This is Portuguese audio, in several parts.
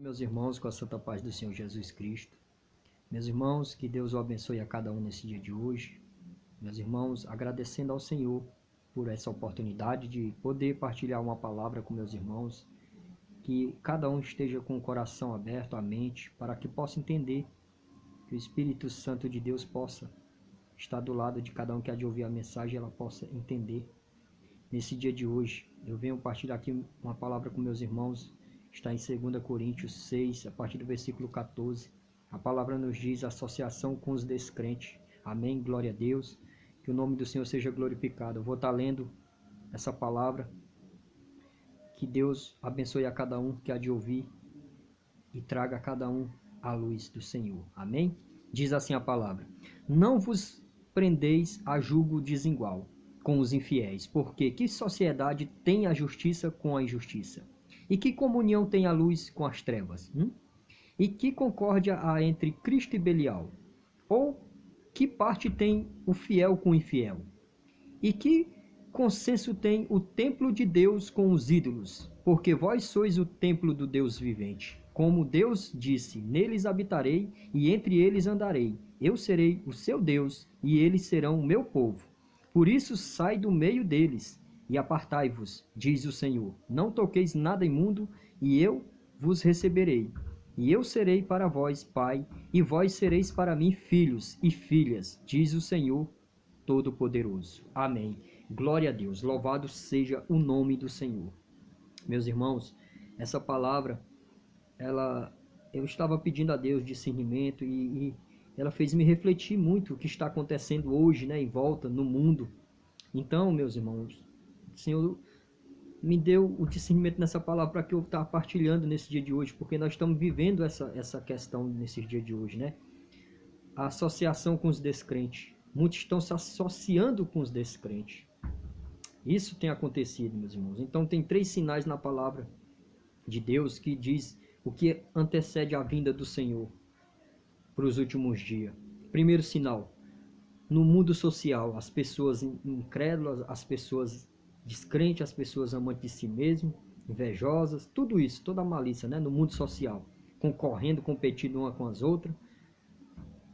Meus irmãos, com a santa paz do Senhor Jesus Cristo. Meus irmãos, que Deus o abençoe a cada um nesse dia de hoje. Meus irmãos, agradecendo ao Senhor por essa oportunidade de poder partilhar uma palavra com meus irmãos, que cada um esteja com o coração aberto, a mente, para que possa entender, que o Espírito Santo de Deus possa estar do lado de cada um que há de ouvir a mensagem, ela possa entender. Nesse dia de hoje, eu venho partilhar aqui uma palavra com meus irmãos. Está em 2 Coríntios 6, a partir do versículo 14. A palavra nos diz associação com os descrentes. Amém, glória a Deus. Que o nome do Senhor seja glorificado. Eu vou estar lendo essa palavra. Que Deus abençoe a cada um que há de ouvir e traga a cada um a luz do Senhor. Amém? Diz assim a palavra: Não vos prendeis a julgo desigual com os infiéis, porque que sociedade tem a justiça com a injustiça? E que comunhão tem a luz com as trevas? E que concórdia há entre Cristo e Belial? Ou que parte tem o fiel com o infiel? E que consenso tem o templo de Deus com os ídolos? Porque vós sois o templo do Deus vivente. Como Deus disse, neles habitarei e entre eles andarei. Eu serei o seu Deus e eles serão o meu povo. Por isso sai do meio deles e apartai-vos, diz o Senhor. Não toqueis nada imundo, e eu vos receberei. E eu serei para vós pai, e vós sereis para mim filhos e filhas, diz o Senhor Todo-Poderoso. Amém. Glória a Deus. Louvado seja o nome do Senhor. Meus irmãos, essa palavra, eu estava pedindo a Deus discernimento e ela fez me refletir muito o que está acontecendo hoje, né, em volta, no mundo. Então, meus irmãos, o Senhor me deu o discernimento nessa palavra para que eu estar partilhando nesse dia de hoje, porque nós estamos vivendo essa questão nesse dia de hoje, né? A associação com os descrentes. Muitos estão se associando com os descrentes. Isso tem acontecido, meus irmãos. Então, tem 3 sinais na palavra de Deus que diz o que antecede a vinda do Senhor para os últimos dias. Primeiro sinal, no mundo social, as pessoas incrédulas, as pessoas descrentes, as pessoas amantes de si mesmo, invejosas, tudo isso, toda a malícia, né, no mundo social, concorrendo, competindo uma com as outras.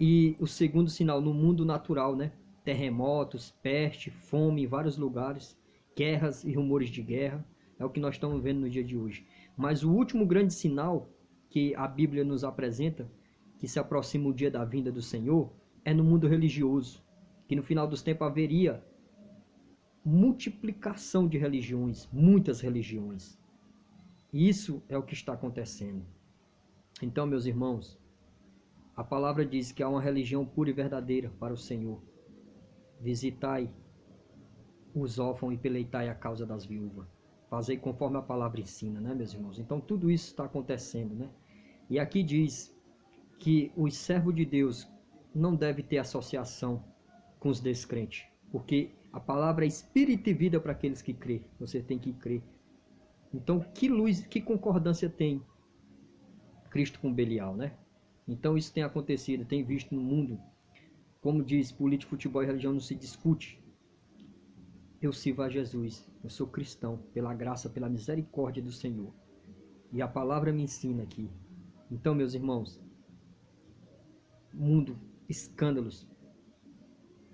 E o segundo sinal, no mundo natural, né, terremotos, peste, fome em vários lugares, guerras e rumores de guerra, é o que nós estamos vendo no dia de hoje. Mas o último grande sinal que a Bíblia nos apresenta, que se aproxima o dia da vinda do Senhor, é no mundo religioso, que no final dos tempos haveria multiplicação de religiões, muitas religiões. Isso é o que está acontecendo. Então, meus irmãos, a palavra diz que há uma religião pura e verdadeira para o Senhor. Visitai os órfãos e peleitai a causa das viúvas. Fazei conforme a palavra ensina, né, meus irmãos? Então, tudo isso está acontecendo, né? E aqui diz que os servos de Deus não devem ter associação com os descrentes, porque a palavra é espírito e vida para aqueles que crê. Você tem que crer. Então, que luz, que concordância tem Cristo com Belial, né? Então, isso tem acontecido, tem visto no mundo. Como diz, política, futebol e religião não se discute. Eu sirvo a Jesus, eu sou cristão, pela graça, pela misericórdia do Senhor. E a palavra me ensina aqui. Então, meus irmãos, mundo, escândalos,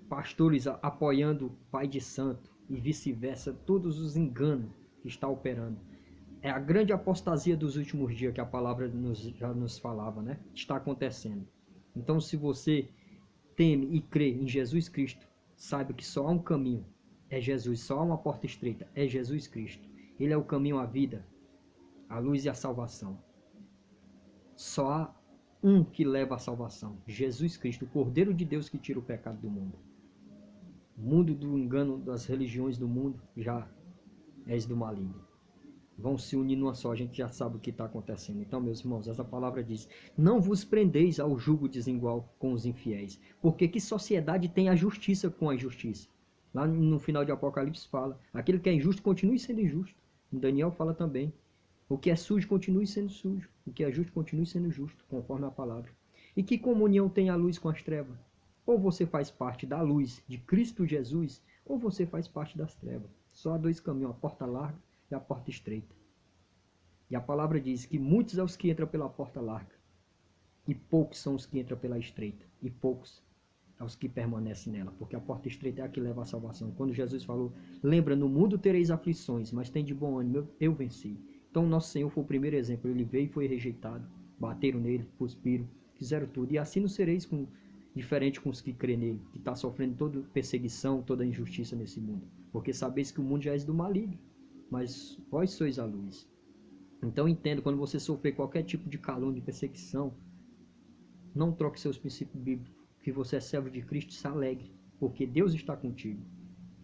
pastores apoiando pai de santo e vice-versa, todos os enganos que está operando. É a grande apostasia dos últimos dias que a palavra já nos falava, né? Está acontecendo. Então, se você teme e crê em Jesus Cristo, saiba que só há um caminho, é Jesus. Só há uma porta estreita, é Jesus Cristo. Ele é o caminho à vida, a luz e a salvação. Só há um que leva à salvação, Jesus Cristo, o Cordeiro de Deus que tira o pecado do mundo. O mundo do engano das religiões do mundo já és do maligno. Vão se unir numa só, a gente já sabe o que está acontecendo. Então, meus irmãos, essa palavra diz: não vos prendeis ao jugo desigual com os infiéis, porque que sociedade tem a justiça com a injustiça? Lá no final de Apocalipse fala, aquele que é injusto continue sendo injusto. Em Daniel fala também, o que é sujo continue sendo sujo, o que é justo continue sendo justo, conforme a palavra. E que comunhão tem a luz com as trevas? Ou você faz parte da luz de Cristo Jesus, ou você faz parte das trevas. Só há 2 caminhos, a porta larga e a porta estreita. E a palavra diz que muitos são os que entram pela porta larga, e poucos são os que entram pela estreita, e poucos são os que permanecem nela, porque a porta estreita é a que leva à salvação. Quando Jesus falou, lembra, no mundo tereis aflições, mas tem de bom ânimo, eu venci. Então nosso Senhor foi o primeiro exemplo, ele veio e foi rejeitado, bateram nele, cuspiram, fizeram tudo, e assim não sereis diferente com os que crê nele, que está sofrendo toda perseguição, toda injustiça nesse mundo, porque sabeis que o mundo já é do maligno, mas vós sois a luz. Então entenda, quando você sofrer qualquer tipo de calúnia, de perseguição, não troque seus princípios bíblicos, que você é servo de Cristo, se alegre, porque Deus está contigo.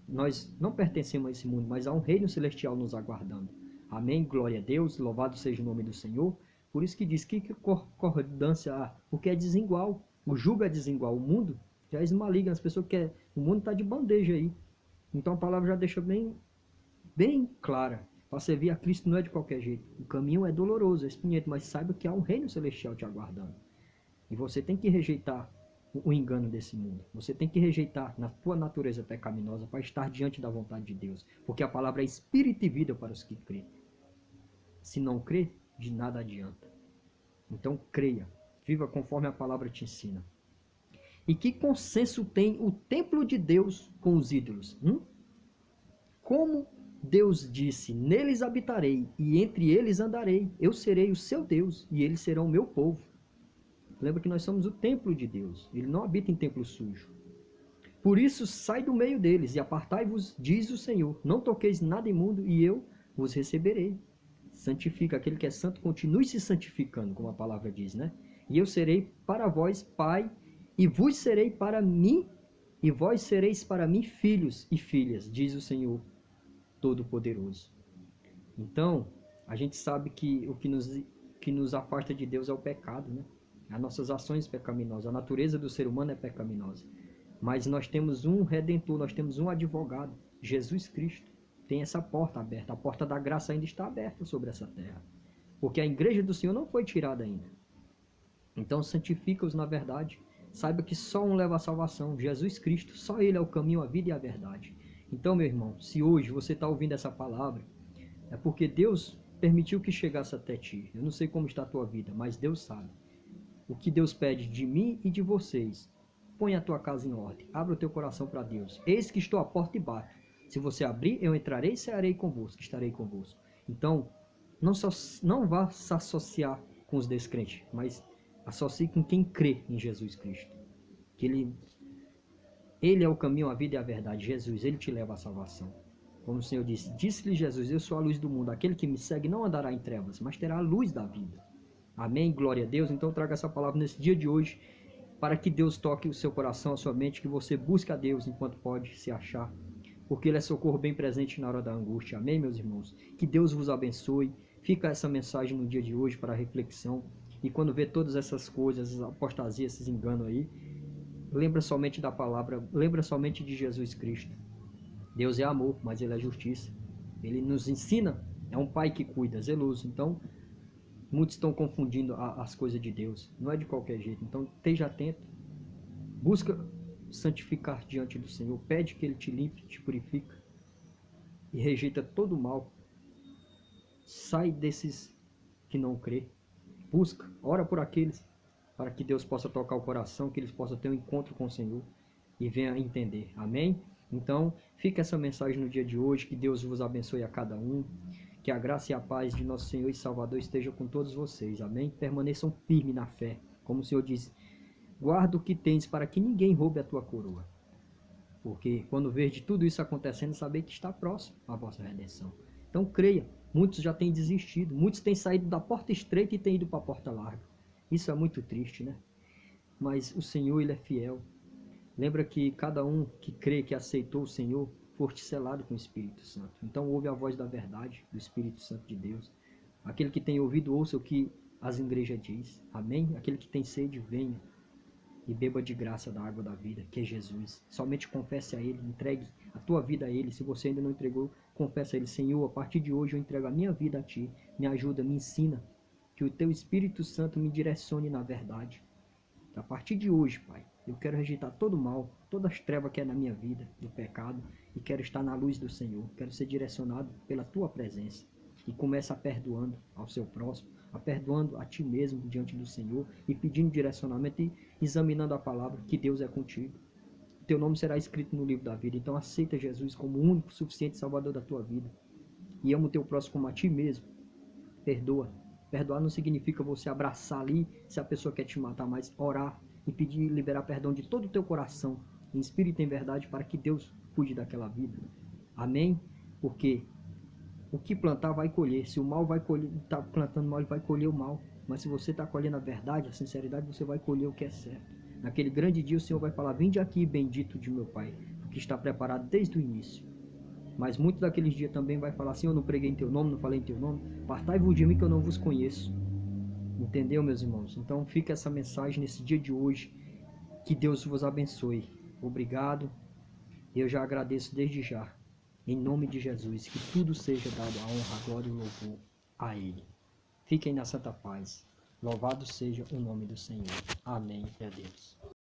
Nós não pertencemos a esse mundo, mas há um reino celestial nos aguardando. Amém? Glória a Deus, louvado seja o nome do Senhor. Por isso que diz que concordância há, porque é desigual. O jugo é desigual. O mundo já é maligno, as pessoas querem. O mundo está de bandeja aí. Então a palavra já deixa bem clara. Para servir a Cristo não é de qualquer jeito. O caminho é doloroso, é espinhento, mas saiba que há um reino celestial te aguardando. E você tem que rejeitar o engano desse mundo. Você tem que rejeitar na tua natureza pecaminosa para estar diante da vontade de Deus. Porque a palavra é espírito e vida para os que crêem. Se não crê, de nada adianta. Então creia. Viva conforme a palavra te ensina. E que consenso tem o templo de Deus com os ídolos? Como Deus disse, neles habitarei e entre eles andarei. Eu serei o seu Deus e eles serão o meu povo. Lembra que nós somos o templo de Deus. Ele não habita em templo sujo. Por isso, sai do meio deles e apartai-vos, diz o Senhor. Não toqueis nada imundo e eu vos receberei. Santifica aquele que é santo, continue se santificando, como a palavra diz, né? E eu serei para vós pai, e vos serei para mim, e vós sereis para mim filhos e filhas, diz o Senhor Todo-Poderoso. Então, a gente sabe que o que nos afasta de Deus é o pecado, né? As nossas ações pecaminosas, a natureza do ser humano é pecaminosa. Mas nós temos um Redentor, nós temos um advogado, Jesus Cristo. Tem essa porta aberta, a porta da graça ainda está aberta sobre essa terra. Porque a igreja do Senhor não foi tirada ainda. Então santifica-os na verdade. Saiba que só um leva à salvação, Jesus Cristo. Só Ele é o caminho, a vida e a verdade. Então, meu irmão, se hoje você está ouvindo essa palavra, é porque Deus permitiu que chegasse até ti. Eu não sei como está a tua vida, mas Deus sabe. O que Deus pede de mim e de vocês. Põe a tua casa em ordem. Abra o teu coração para Deus. Eis que estou à porta e bato. Se você abrir, eu entrarei e cearei convosco. Estarei convosco. Então, não vá se associar com os descrentes, mas associe com quem crê em Jesus Cristo. Que Ele é o caminho, a vida e a verdade. Jesus, Ele te leva à salvação. Como o Senhor disse, disse-lhe Jesus, eu sou a luz do mundo. Aquele que me segue não andará em trevas, mas terá a luz da vida. Amém? Glória a Deus. Então traga essa palavra nesse dia de hoje, para que Deus toque o seu coração, a sua mente, que você busque a Deus enquanto pode se achar, porque Ele é socorro bem presente na hora da angústia. Amém, meus irmãos? Que Deus vos abençoe. Fica essa mensagem no dia de hoje para reflexão. E quando vê todas essas coisas, essas apostasias, esses enganos aí, lembra somente da palavra, lembra somente de Jesus Cristo. Deus é amor, mas Ele é justiça. Ele nos ensina, é um pai que cuida, zeloso. Então, muitos estão confundindo as coisas de Deus. Não é de qualquer jeito. Então, esteja atento. Busca santificar diante do Senhor. Pede que Ele te limpe, te purifica. E rejeita todo o mal. Sai desses que não crê. Busca, ora por aqueles, para que Deus possa tocar o coração, que eles possam ter um encontro com o Senhor e venha entender. Amém? Então, fica essa mensagem no dia de hoje. Que Deus vos abençoe a cada um. Que a graça e a paz de nosso Senhor e Salvador estejam com todos vocês. Amém? Permaneçam firmes na fé. Como o Senhor diz, guarda o que tens para que ninguém roube a tua coroa. Porque quando vede tudo isso acontecendo, saber que está próximo a vossa redenção. Então creia. Muitos já têm desistido. Muitos têm saído da porta estreita e têm ido para a porta larga. Isso é muito triste, né? Mas o Senhor, Ele é fiel. Lembra que cada um que crê, que aceitou o Senhor, foste selado com o Espírito Santo. Então ouve a voz da verdade, do Espírito Santo de Deus. Aquele que tem ouvido, ouça o que as igrejas diz. Amém? Aquele que tem sede, venha e beba de graça da água da vida, que é Jesus. Somente confesse a Ele, entregue a tua vida a Ele. Se você ainda não entregou, confesse a Ele. Senhor, a partir de hoje eu entrego a minha vida a Ti. Me ajuda, me ensina. Que o Teu Espírito Santo me direcione na verdade. A partir de hoje, Pai, eu quero rejeitar todo o mal, todas as trevas que é na minha vida, do pecado, e quero estar na luz do Senhor. Quero ser direcionado pela Tua presença. e começa perdoando ao seu próximo, perdoando a ti mesmo diante do Senhor e pedindo direcionamento e examinando a palavra que Deus é contigo. Teu nome será escrito no livro da vida. Então aceita Jesus como o único, suficiente Salvador da tua vida. E ama o teu próximo como a ti mesmo. Perdoa. Perdoar não significa você abraçar ali se a pessoa quer te matar, mas orar e pedir liberar perdão de todo o teu coração, em espírito e em verdade, para que Deus cuide daquela vida. Amém? Porque o que plantar vai colher. Se o mal vai colher, está plantando mal, ele vai colher o mal. Mas se você está colhendo a verdade, a sinceridade, você vai colher o que é certo. Naquele grande dia o Senhor vai falar: vinde aqui, bendito de meu Pai, que está preparado desde o início. Mas muito daqueles dias também vai falar assim: eu não preguei em teu nome, não falei em teu nome, partai-vos de mim que eu não vos conheço. Entendeu, meus irmãos? Então fica essa mensagem nesse dia de hoje. Que Deus vos abençoe. Obrigado. Eu já agradeço desde já. Em nome de Jesus, que tudo seja dado a honra, a glória e o louvor a Ele. Fiquem na santa paz. Louvado seja o nome do Senhor. Amém, meu Deus.